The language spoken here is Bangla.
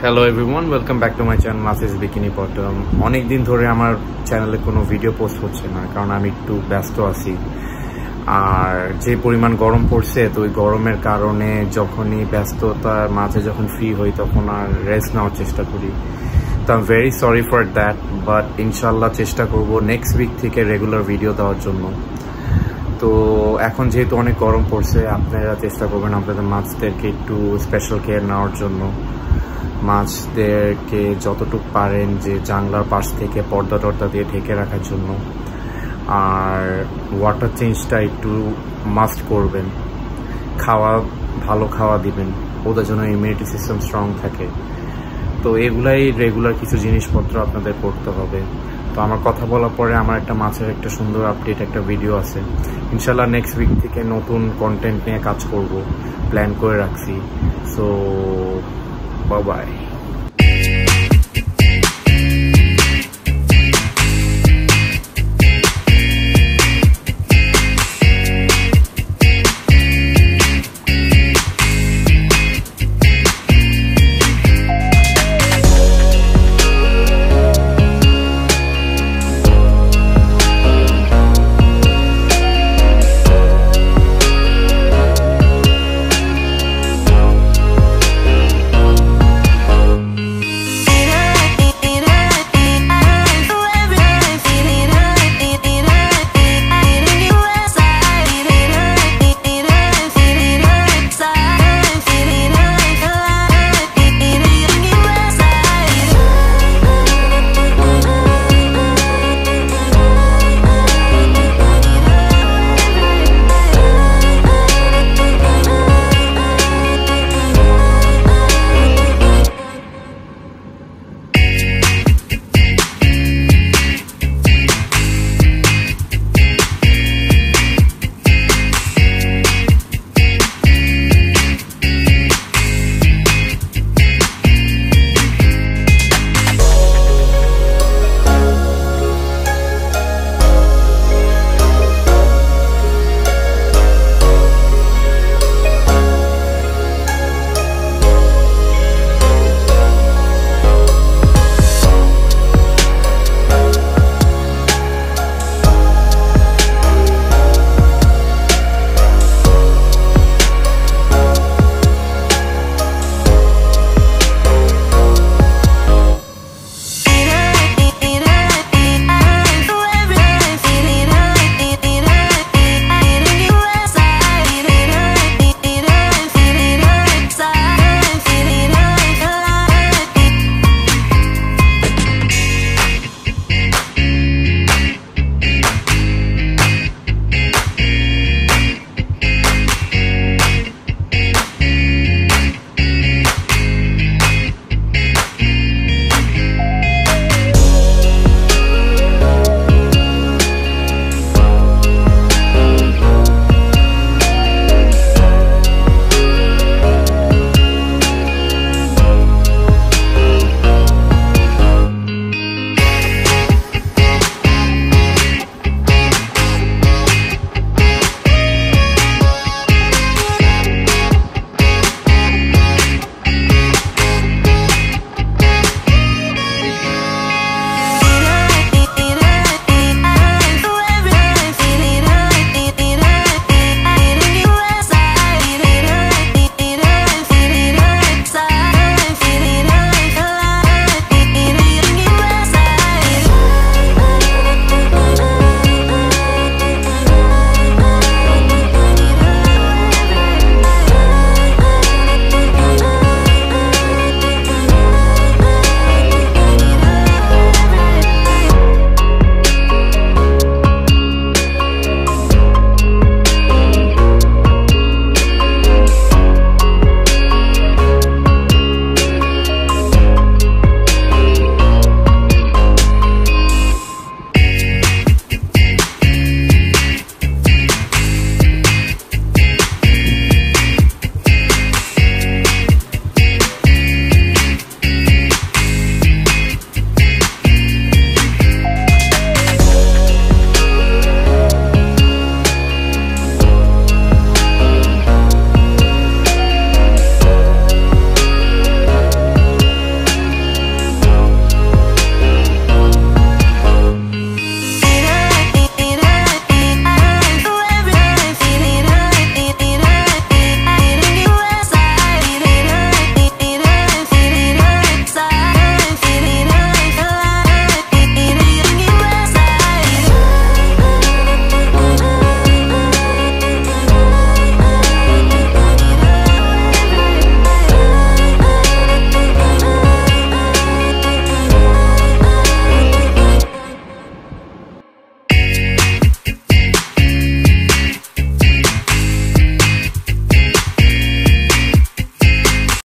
Hello everyone, welcome back to my channel নাসিস বিকিনি বটম। অনেক দিন ধরে আমার চ্যানেলে কোনো ভিডিও পোস্ট হচ্ছে না, কারণ আমি একটু ব্যস্ত আছি। আর যে পরিমাণ গরম পড়ছে, তো ওই গরমের কারণে যখনই ব্যস্ততার মাঝে যখন ফ্রি হই তখন আর রেস্ট নেওয়ার চেষ্টা করি। তো I am very sorry for that, but ইনশাল্লাহ চেষ্টা করব নেক্সট উইক থেকে রেগুলার ভিডিও দেওয়ার জন্য। তো এখন যেহেতু অনেক গরম পড়ছে, আপনারা চেষ্টা করবেন আপনাদের মাছদেরকে একটু স্পেশাল কেয়ার নেওয়ার জন্য। মাছদেরকে যতটুকু পারেন যে জানলার পাশ থেকে পর্দা টর্দা দিয়ে ঢেকে রাখার জন্য। আর ওয়াটার চেঞ্জটা একটু মাস্ট করবেন। ভালো খাওয়া দিবেন, ওদের জন্য ইমিউনিটি সিস্টেম স্ট্রং থাকে। তো এগুলাই রেগুলার কিছু জিনিসপত্র আপনাদের করতে হবে। তো আমার কথা বলার পরে আমার একটা মাছের একটা সুন্দর আপডেট একটা ভিডিও আছে। ইনশাল্লাহ নেক্সট উইক থেকে নতুন কন্টেন্ট নিয়ে কাজ করব, প্ল্যান করে রাখছি। So bye bye.